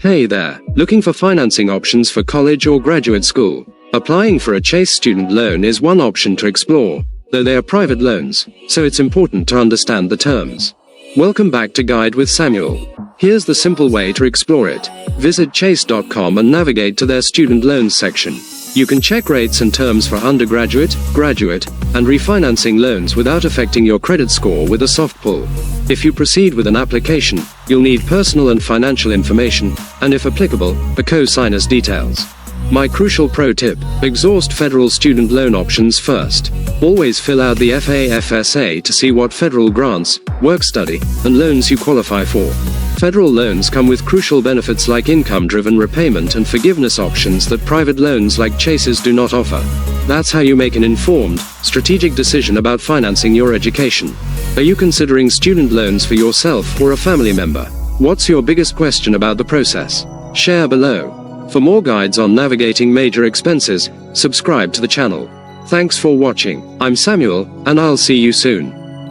Hey there, looking for financing options for college or graduate school? Applying for a Chase student loan is one option to explore, though they are private loans, so it's important to understand the terms. Welcome back to Guide with Samuel. Here's the simple way to explore it. Visit chase.com and navigate to their student loans section. You can check rates and terms for undergraduate, graduate, and refinancing loans without affecting your credit score with a soft pull. If you proceed with an application, you'll need personal and financial information, and if applicable, a co-signer's details. My crucial pro tip: exhaust federal student loan options first. Always fill out the FAFSA to see what federal grants, work-study, and loans you qualify for. Federal loans come with crucial benefits like income-driven repayment and forgiveness options that private loans like Chase's do not offer. That's how you make an informed, strategic decision about financing your education. Are you considering student loans for yourself or a family member? What's your biggest question about the process? Share below. For more guides on navigating major expenses, subscribe to the channel. Thanks for watching. I'm Samuel, and I'll see you soon.